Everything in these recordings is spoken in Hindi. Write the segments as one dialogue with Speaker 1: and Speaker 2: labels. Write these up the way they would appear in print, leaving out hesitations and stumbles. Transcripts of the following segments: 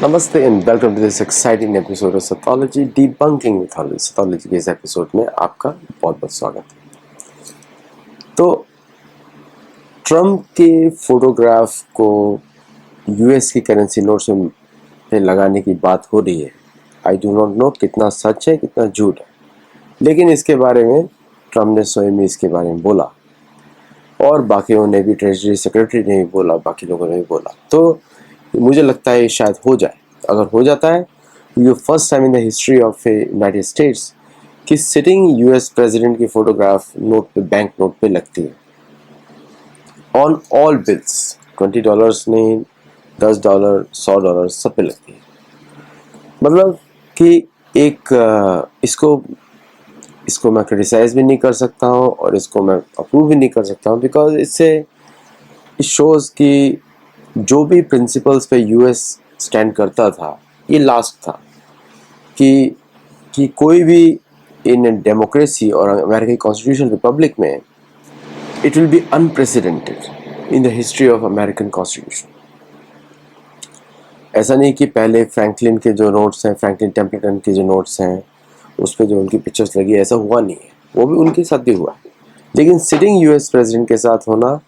Speaker 1: नमस्ते and welcome to this exciting episode of Sathology debunking mythology. Sathology के इस एपिसोड में आपका बहुत बहुत स्वागत है। तो ट्रम्प के फोटोग्राफ को यूएस की करेंसी नोट्स में लगाने की बात हो रही है। आई डू नॉट नो कितना सच है कितना झूठ है, लेकिन इसके बारे में ट्रम्प ने स्वयं ही इसके बारे में बोला और बाकियों ने भी, ट्रेजरी सेक्रेटरी ने भी बोला, बाकी लोगों ने भी बोला। तो मुझे लगता है शायद हो जाए। अगर हो जाता है तो ये first time in the history of United states कि सिटिंग यूएस प्रेसिडेंट की फोटोग्राफ नोट पे, बैंक नोट पे लगती है ऑन ऑल बिल्स। $20 नहीं, $10, $100 सब पे लगती है। मतलब कि एक इसको मैं क्रिटिसाइज भी नहीं कर सकता हूँ और इसको मैं अप्रूव भी नहीं कर सकता हूँ, बिकॉज इससे इट शोज कि जो भी प्रिंसिपल्स पे यूएस स्टैंड करता था, ये लास्ट था कि कोई भी इन डेमोक्रेसी और अमेरिकी कॉन्स्टिट्यूशन रिपब्लिक में it will be unprecedented in the history of American constitution. ऐसा नहीं कि पहले फ्रैंकलिन के जो नोट्स हैं, फ्रैंकलिन टेम्पल्टन के जो नोट्स हैं, उस पर जो उनकी पिक्चर्स लगी, ऐसा हुआ नहीं है। वो भी उनके साथ भी हुआ, लेकिन सिटिंग यूएस प्रेसिडेंट के साथ होना,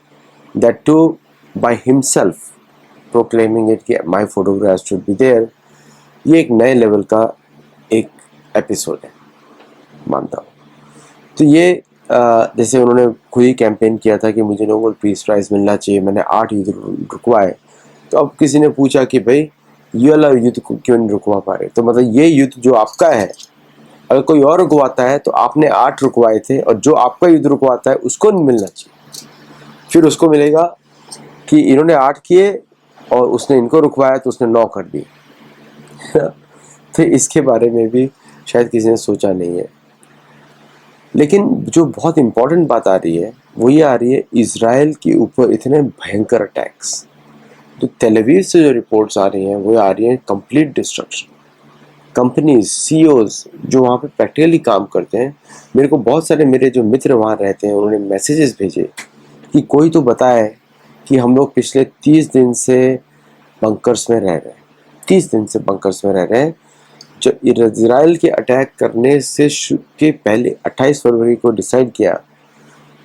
Speaker 1: that to by himself proclaiming it कि my photograph should be there, ये एक नए लेवल का एक एपिसोड है, मानता हूँ। तो ये जैसे उन्होंने खुद ही कैंपेन किया था कि मुझे नोबेल पीस प्राइज़ मिलना चाहिए, मैंने 8 युद्ध रुकवाए। तो अब किसी ने पूछा कि भाई ये वाला युद्ध क्यों नहीं रुकवा पा रहे? तो मतलब ये युद्ध जो आपका है, अगर कोई और रुकवाता है तो आपने 8 रुकवाए थे, और जो आपका युद्ध रुकवाता है उसको नहीं मिलना चाहिए। फिर उसको मिलेगा कि इन्होंने 8 किए और उसने इनको रुकवाया तो उसने 9 कर दिए। तो इसके बारे में भी शायद किसी ने सोचा नहीं है। लेकिन जो बहुत इंपॉर्टेंट बात आ रही है वो ये आ रही है, इजराइल के ऊपर इतने भयंकर अटैक्स। तो तेल अवीव से जो रिपोर्ट्स आ रही हैं वो आ रही हैं कंप्लीट डिस्ट्रक्शन। कंपनीज, सीईओज जो वहाँ पे प्रैक्टिकली काम करते हैं, मेरे को बहुत सारे मेरे जो मित्र वहाँ रहते हैं, उन्होंने मैसेजेस भेजे कि कोई तो बताए कि हम लोग पिछले 30 दिन से बंकर्स में रह रहे हैं। 30 दिन से बंकर्स में रह रहे हैं। जो इजराइल के अटैक करने से के पहले 28 फरवरी को डिसाइड किया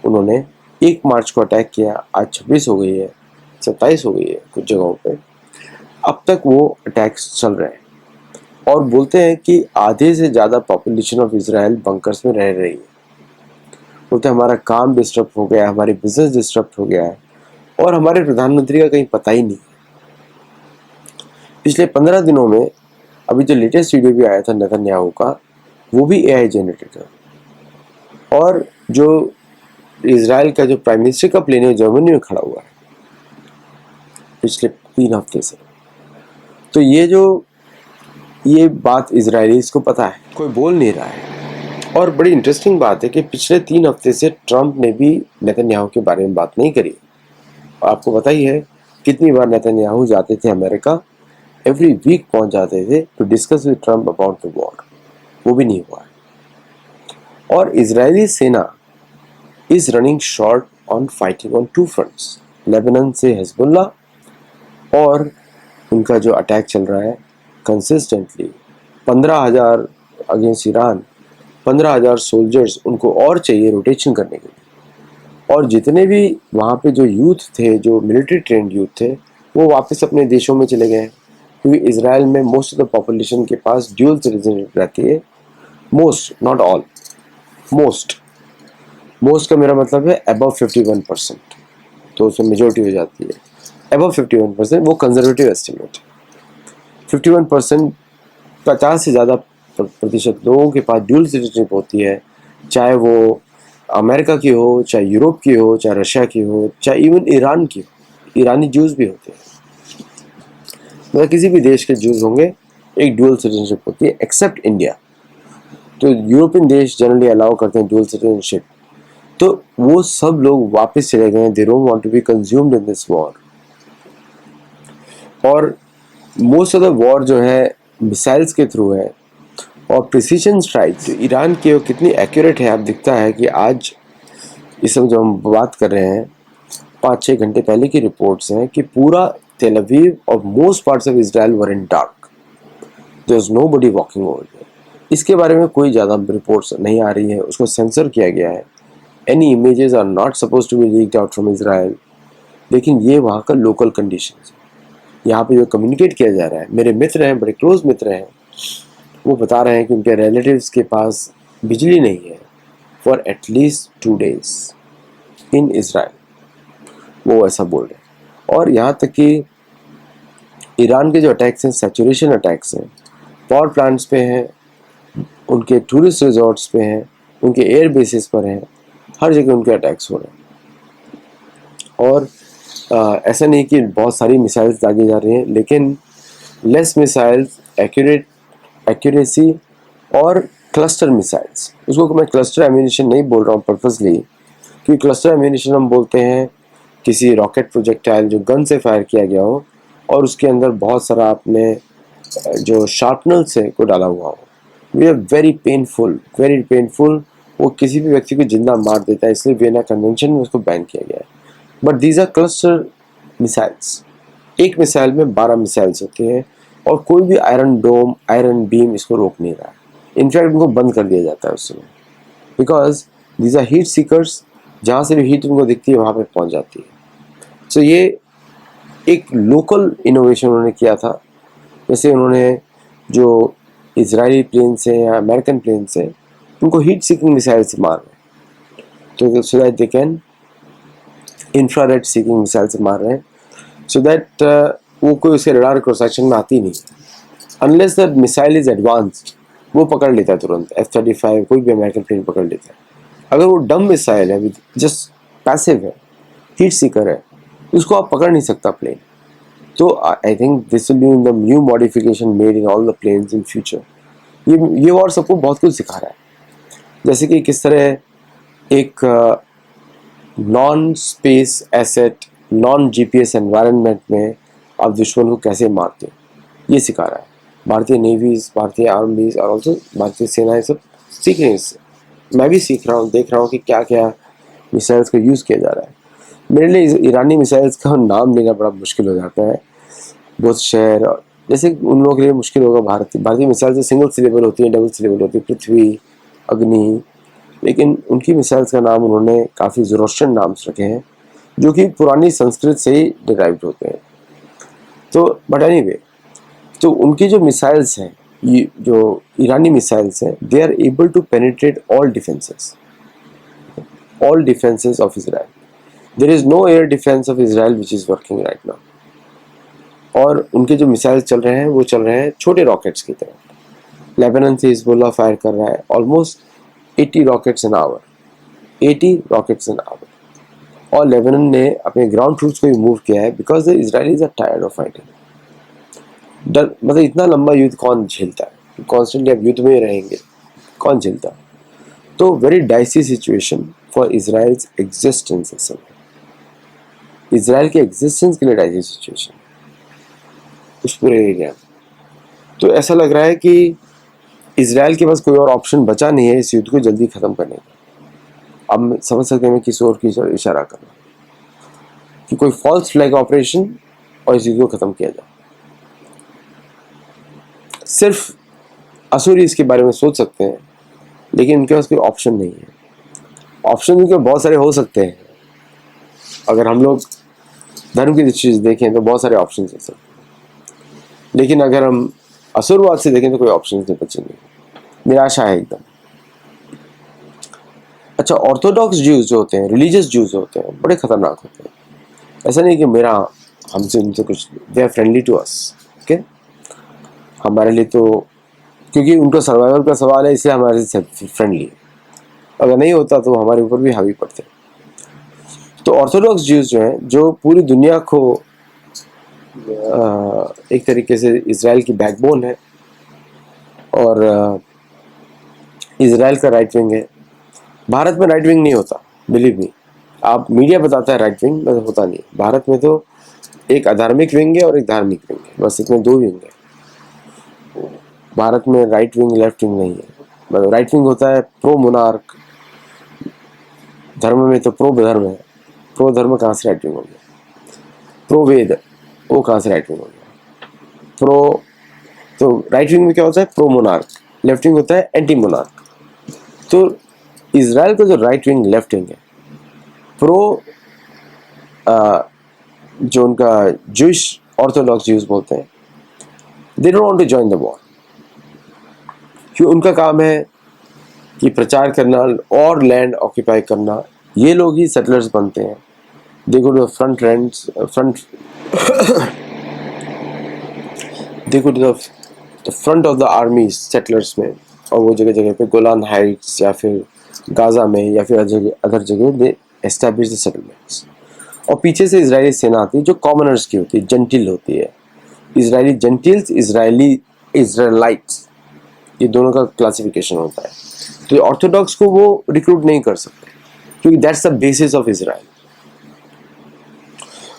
Speaker 1: उन्होंने, 1 मार्च को अटैक किया, आज 26 हो गई है, 27 हो गई है कुछ जगहों पे, अब तक वो अटैक्स चल रहे हैं। और बोलते हैं कि आधे से ज़्यादा पॉपुलेशन ऑफ इजराइल बंकर्स में रह रही है। बोलते हैं हमारा काम डिस्टर्ब हो गया है, हमारी बिजनेस डिस्टर्ब हो गया है, और हमारे प्रधानमंत्री का कहीं पता ही नहीं। पिछले 15 दिनों में अभी जो लेटेस्ट वीडियो भी आया था नेतन्याहू का, वो भी एआई जनरेटेड है। और जो इजराइल का जो प्राइम मिनिस्टर का प्लेन है जर्मनी में खड़ा हुआ है पिछले 3 हफ्ते से। तो ये बात इजरायलीज को पता है, कोई बोल नहीं रहा है। और बड़ी इंटरेस्टिंग बात है कि पिछले 3 हफ्ते से ट्रम्प ने भी नेतन्याहू के बारे में बात नहीं करी। आपको पता ही है कितनी बार नेतन्याहू जाते थे अमेरिका, एवरी वीक पहुंच जाते थे to discuss with Trump about the war. वो भी नहीं हुआ है। और इजरायली सेना is running short on fighting on 2 fronts. Lebanon से हिजबुल्ला, और उनका जो अटैक चल रहा है कंसिस्टेंटली 15,000 अगेंस्ट ईरान, 15,000 सोल्जर्स उनको और चाहिए रोटेशन करने के लिए। और जितने भी वहाँ पे जो यूथ थे, जो मिलिट्री ट्रेंड यूथ थे, वो वापस अपने देशों में चले गए, क्योंकि इजराइल में मोस्ट ऑफ द पॉपुलेशन के पास ड्यूअल सिटीजनशिप रहती है। मोस्ट, नॉट ऑल, मोस्ट का मेरा मतलब है अबव 51%, तो उसमें मेजोरिटी हो जाती है। अबव 51% वो कंजर्वेटिव एस्टिमेट है। 51%, 50 से ज़्यादा प्रतिशत लोगों के पास ड्यूअल सिटीजनशिप होती है, चाहे वो अमेरिका की हो, चाहे यूरोप की हो, चाहे रशिया की हो, चाहे इवन ईरान की हो। ईरानी जूस भी होते हैं, मतलब किसी भी देश के जूस होंगे, एक ड्यूअल सिटीजनशिप होती है, एक्सेप्ट इंडिया। तो यूरोपियन देश जनरली अलाउ करते हैं ड्यूअल सिटीजनशिप। तो वो सब लोग वापस चले गए, they don't want to be consumed in this war. और मोस्ट ऑफ द वॉर जो है मिसाइल्स के थ्रू है, और प्रिसीजन स्ट्राइक्स ईरान की कितनी एक्यूरेट है। अब दिखता है कि आज इस समय जो हम बात कर रहे हैं, 5-6 घंटे पहले की रिपोर्ट्स हैं कि पूरा तेल अवीव और most parts of Israel were in dark. There is nobody walking over there. इसके बारे में कोई ज़्यादा रिपोर्ट्स नहीं आ रही है, उसको सेंसर किया गया है। Any images are not suppose to be leaked out from Israel. लेकिन ये वहाँ का लोकल कंडीशन है। यहाँ पे जो कम्युनिकेट किया जा रहा है, मेरे मित्र हैं, बड़े क्लोज मित्र हैं, वो बता रहे हैं कि उनके रिलेटिव्स के पास बिजली नहीं है for at least 2 days in Israel, वो ऐसा बोल रहे हैं। और यहाँ तक कि ईरान के जो अटैक्स हैं, सैचुरेशन अटैक्स हैं, पावर प्लांट्स पे हैं, उनके टूरिस्ट रिजॉर्ट्स पे हैं, उनके एयर बेसिस पर हैं, हर जगह उनके अटैक्स हो रहे हैं। और ऐसा नहीं कि बहुत सारी मिसाइल्स दागी जा रही हैं, लेकिन लेस मिसाइल्स, एक्यूरेसी और क्लस्टर मिसाइल्स। उसको मैं क्लस्टर एम्यूनिशन नहीं बोल रहा हूँ पर्पसली, क्योंकि क्लस्टर एम्यूनिशन हम बोलते हैं किसी रॉकेट प्रोजेक्टाइल जो गन से फायर किया गया हो और उसके अंदर बहुत सारा आपने जो शार्पनर से को डाला हुआ हो। We are very painful. वो किसी भी व्यक्ति को जिंदा मार देता है, इसलिए वियना कन्वेंशन में उसको बैन किया गया है। But these are cluster missiles. एक मिसाइल में 12 मिसाइल्स होती हैं और कोई भी आयरन डोम, आयरन बीम इसको रोक नहीं रहा है। इनफैक्ट उनको बंद कर दिया जाता है उस समय, because these are heat seekers. जहाँ से भी हीट उनको दिखती है वहाँ पे पहुँच जाती है। सो ये एक लोकल इनोवेशन उन्होंने किया था। जैसे उन्होंने जो इजरायली प्लेन से या अमेरिकन प्लेन से उनको हीट सीकिंग मिसाइल से मार रहे हैं, तो so that they can infrared seeking missile से मार रहे हैं, सो दैट वो कोई उसके रडार क्रॉस सेक्शन में आती नहीं। Unless the missile is advanced, वो पकड़ लेता है तुरंत। F-35 कोई भी अमेरिकन प्लेन पकड़ लेता है। अगर वो डम मिसाइल है, जस्ट पैसिव है, हीट सीकर है, उसको आप पकड़ नहीं सकता प्लेन। तो I think this will be in the new modification made in all the planes in future. ये और सबको बहुत कुछ सिखा रहा है, जैसे कि किस तरह एक non space asset, non GPS environment में आप दुश्मन को कैसे मारते हैं, ये सिखा रहा है। भारतीय नेवीज, भारतीय आर्मीज और ऑल्सो भारतीय सेनाएं सब सीख रही हैं इससे। मैं भी सीख रहा हूँ, देख रहा हूँ कि क्या क्या मिसाइल्स का यूज़ किया जा रहा है। मेरे लिए ईरानी मिसाइल्स का नाम लेना बड़ा मुश्किल हो जाता है। बहुत शहर जैसे उन लोगों के लिए मुश्किल होगा। भारतीय मिसाइल से सिंगल सिलेबल होती है, डबल सिलेबल होती है, पृथ्वी, अग्नि। लेकिन उनकी मिसाइल्स का नाम उन्होंने काफ़ी ज़ोरोस्ट्रियन नाम रखे हैं, जो कि पुरानी संस्कृत से ही डिराइव्ड होते हैं। तो बट एनीवे, तो उनकी जो मिसाइल्स हैं, ये जो ईरानी मिसाइल्स हैं, they are able to penetrate all defences of Israel. There is no air defence of Israel which is working right now. और उनके जो मिसाइल्स चल रहे हैं वो चल रहे हैं छोटे रॉकेट्स की तरह। लेबनान से हिजबुल्लाह फायर कर रहा है ऑलमोस्ट 80 रॉकेट्स एन आवर। और लेबनान ने अपने ग्राउंड ट्रूप्स को भी मूव किया है, because the Israelis are tired of fighting. डर मतलब इतना लंबा युद्ध कौन झेलता है? कॉन्स्टेंटली आप युद्ध में ही रहेंगे, कौन झेलता? तो very dicey situation for Israel's existence. इस समय इजराइल के एग्जिस्टेंस के लिए डाइसी सिचुएशन उस पूरे एरिया। तो ऐसा लग रहा है कि इजराइल के पास कोई और ऑप्शन बचा नहीं है इस युद्ध को जल्दी खत्म करने का। अब समझ सकते हैं मैं किसी और की इशारा कर रहा हूँ कि कोई फॉल्स फ्लैग ऑपरेशन और इस युद्ध को खत्म किया जाए। सिर्फ असुरी इसके बारे में सोच सकते हैं, लेकिन उनके पास कोई ऑप्शन नहीं है। ऑप्शन उनके बहुत सारे हो सकते हैं। अगर हम लोग धर्म की दृष्टि से देखें तो बहुत सारे ऑप्शन हो सकते हैं, लेकिन अगर हम असुरवाद से देखें तो कोई ऑप्शन नहीं बचेंगे। निराशा है एकदम। अच्छा, ऑर्थोडॉक्स ज्यूज जो होते हैं, रिलीजियस ज्यूज होते हैं, बड़े खतरनाक होते हैं। ऐसा नहीं कि मेरा हमसे उनसे कुछ, they are friendly to us. Okay, हमारे लिए तो, क्योंकि उनका सर्वाइवल का सवाल है इसलिए हमारे से फ्रेंडली है। अगर नहीं होता तो हमारे ऊपर भी हावी पड़ते। तो ऑर्थोडॉक्स ज्यूज जो हैं, जो पूरी दुनिया को एक तरीके से इजराइल की बैकबोन है और इजराइल का राइट विंग है। भारत में राइट विंग नहीं होता, बिलीव मी। आप मीडिया बताता है राइट विंग, मगर होता नहीं। भारत में तो एक अधार्मिक विंग है और एक धार्मिक विंग है, बस इतने 2 विंग है। भारत में राइट विंग लेफ्ट विंग नहीं है। मतलब राइट विंग होता है प्रो मोनार्क, धर्म में तो प्रो धर्म है। प्रो धर्म कहाँ से राइट विंग हो गया? प्रो वेद, वो कहाँ से राइट विंग हो गया? प्रो तो राइट विंग में क्या होता है, प्रो मोनार्क, लेफ्ट विंग होता है एंटी मोनार्क। तो इजराइल का जो राइट विंग लेफ्ट विंग है, प्रो जो उनका जूइश ऑर्थोडॉक्स ज्यूज बोलते हैं, they don't want to join the war, क्योंकि उनका काम है कि प्रचार करना और लैंड ऑक्यूपाई करना, ये लोग ही सेटलर्स बनते हैं। देखो टू फ्रंट रेंट्स फ्रंट देखो to the front of the army settlers में, और वो जगह जगह पे गोलान हाइट्स या फिर गाजा में या फिर अदर जगह दे एस्टैब्लिश द सेटलमेंट्स। और पीछे से इजरायली सेना आती है जो कॉमनर्स की होती है, जेंटिल होती है, इजरायली जेंटिल्स, इजरायली इजराइलाइट्स, ये दोनों का क्लासिफिकेशन होता है। तो ऑर्थोडॉक्स को वो रिक्रूट नहीं कर सकते क्योंकि that's the basis of Israel.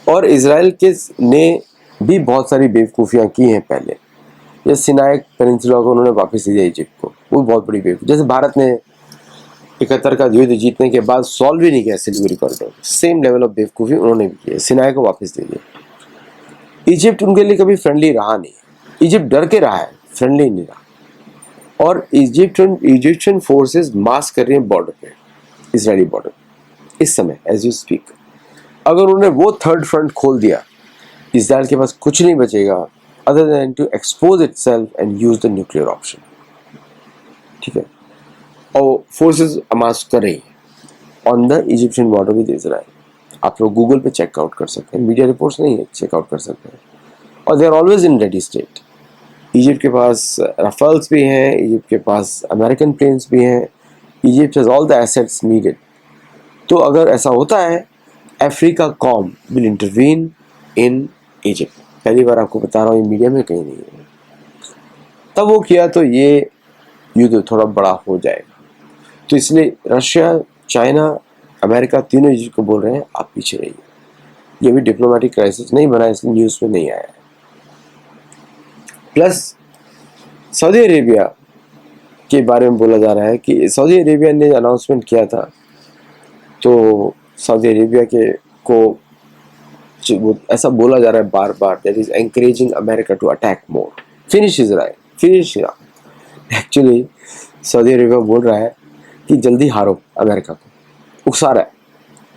Speaker 1: और इजराइल के ने भी बहुत सारी बेवकूफ़ियाँ की हैं पहले, जैसे सिनाई पेनिनसुला को उन्होंने वापस दे दिया इजिप्ट को, वो बहुत बड़ी बेवकूफ़ी। जैसे भारत ने 71 का युद्ध जीतने के बाद सॉल्व ही नहीं किया Siliguri corridor, same level of बेवकूफ़ी उन्होंने भी की है, सिनाई को वापस दे दिया। इजिप्ट उनके लिए कभी फ्रेंडली रहा नहीं, इजिप्ट डर के रहा है, फ्रेंडली नहीं रहा। और इजिप्शियन फोर्सेस मार्च कर रही हैं बॉर्डर पे, इजरायली बॉर्डर इस समय एज यू स्पीक। अगर उन्होंने वो थर्ड फ्रंट खोल दिया, इजराइल के पास कुछ नहीं बचेगा other than to expose itself and use the nuclear option. ठीक है, और फोर्सेस अमास कर रही है on the Egyptian border with Israel. आप लोग गूगल पे चेकआउट कर सकते हैं, मीडिया रिपोर्ट्स नहीं है, चेकआउट कर सकते हैं। और they are always in ready state. Egypt के पास राफेल्स भी हैं, इजिप्ट के पास अमेरिकन प्लेन्स भी हैं, Egypt has all the assets needed. तो अगर ऐसा होता है, Africa com will intervene in Egypt. पहली बार आपको बता रहा हूँ, ये मीडिया में कहीं नहीं है। तब वो किया तो ये युद्ध थोड़ा बड़ा हो जाएगा। तो इसलिए रशिया, चाइना, अमेरिका तीनों इजिप्ट को बोल रहे हैं आप पीछे रहिए। ये भी डिप्लोमेटिक क्राइसिस नहीं बना, इसलिए न्यूज़ में नहीं आया। प्लस सऊदी अरेबिया के बारे में बोला जा रहा है कि सऊदी अरेबिया ने अनाउंसमेंट किया था, तो सऊदी अरेबिया के को ऐसा बोला जा रहा है बार बार, that is encouraging America to attack more, finish Israel, finish Iran. Actually Saudi Arabia बोल रहा है कि जल्दी हारो, अमेरिका को उकसा रहा है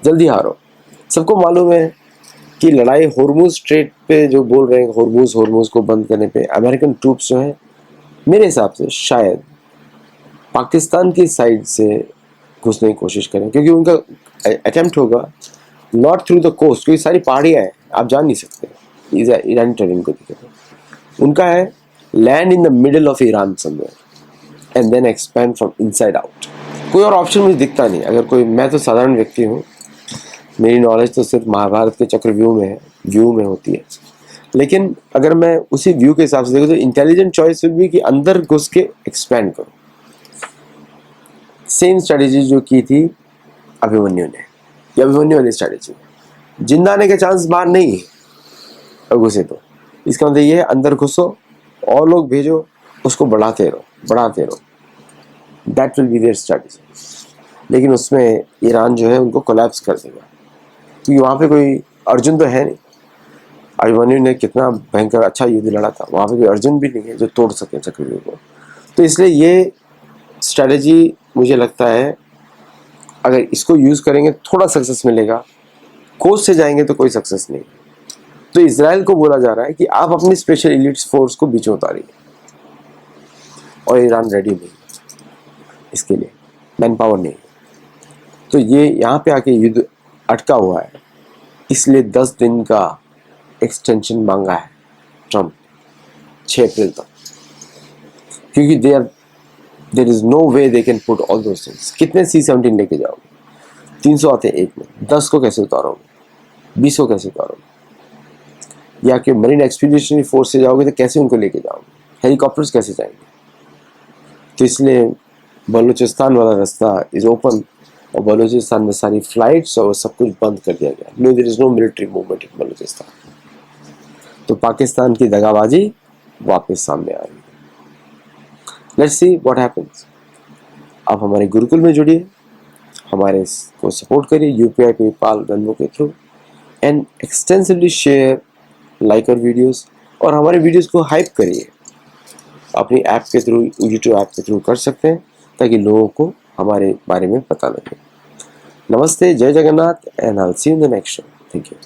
Speaker 1: जल्दी हारो। सबको मालूम है कि लड़ाई होर्मुज स्ट्रेट पे जो बोल रहे हैं, होर्मुज को बंद करने पे अमेरिकन ट्रूप्स जो है मेरे हिसाब से शायद पाकिस्तान की साइड से घुसने की कोशिश करें, क्योंकि उनका अटेम्प्ट होगा नॉट थ्रू द कोस्ट, क्योंकि सारी पहाड़ियाँ हैं, आप जा नहीं सकते ईरानी टेरेन को दिखे। उनका है land in the middle of Iran somewhere and then expand from inside out. कोई और ऑप्शन मुझे दिखता नहीं। अगर कोई, मैं तो साधारण व्यक्ति हूँ, मेरी नॉलेज तो सिर्फ महाभारत के चक्रव्यूह में है, व्यू में होती है। लेकिन अगर मैं उसी व्यू के हिसाब से देखूँ तो इंटेलिजेंट चॉइस विल बी कि अंदर घुस के एक्सपैंड करो। सेम स्ट्रेटेजी जो की थी अभिमन्यु ने, ये अभिमन्यु वाली स्ट्रेटेजी, जिंदा आने के चांस बाहर नहीं है घुसे तो। इसका मतलब ये है अंदर घुसो और लोग भेजो, उसको बढ़ाते रहो, that will be their strategy. लेकिन उसमें ईरान जो है उनको कोलैप्स कर देगा, क्योंकि वहाँ पे कोई अर्जुन तो है नहीं। अभिमन्यु ने कितना भयंकर अच्छा युद्ध लड़ा था, वहाँ पे कोई अर्जुन भी नहीं है जो तोड़ सके चक्रव्यूह को। तो इसलिए ये स्ट्रेटेजी मुझे लगता है अगर इसको यूज़ करेंगे थोड़ा सक्सेस मिलेगा, कोस्ट से जाएंगे तो कोई सक्सेस नहीं। तो इजराइल को बोला जा रहा है कि आप अपनी स्पेशल एलिट्स फोर्स को बीच में उतारिए, और ईरान रेडी नहीं इसके लिए, मैन पावर नहीं। तो ये यहाँ पे आके युद्ध अटका हुआ है, इसलिए 10 दिन का एक्सटेंशन मांगा है ट्रम्प 6 अप्रैल तक, क्योंकि there is no way they can put all those things. कितने C-17 लेके जाओगे? 300 आते हैं एक में, 10 को कैसे उतारोगे, 20 को कैसे उतारोगे? या कि मरीन एक्सपीडिशनरी फोर्स से जाओगे तो कैसे उनको लेके जाओगे? हेलीकॉप्टर्स कैसे जाएंगे? तो इसलिए बलूचिस्तान वाला रास्ता इज ओपन, और बलूचिस्तान में सारी फ्लाइट्स और सब कुछ बंद कर दिया गया। No, there is no military movement in Balochistan. तो पाकिस्तान की दगाबाजी वापस सामने आ रही है। Let's see what happens. आप हमारे गुरुकुल में जुड़िए, हमारे को सपोर्ट करिए UPI, पेपाल, वेन्मो के through, and extensively share, like और वीडियोस, और हमारे वीडियोस को हाइप करिए। अपनी ऐप के थ्रू, यूट्यूब ऐप के थ्रू कर सकते हैं, ताकि लोगों को हमारे बारे में पता लगे। नमस्ते, जय Jagannath, and I will see you in the next show. Thank you.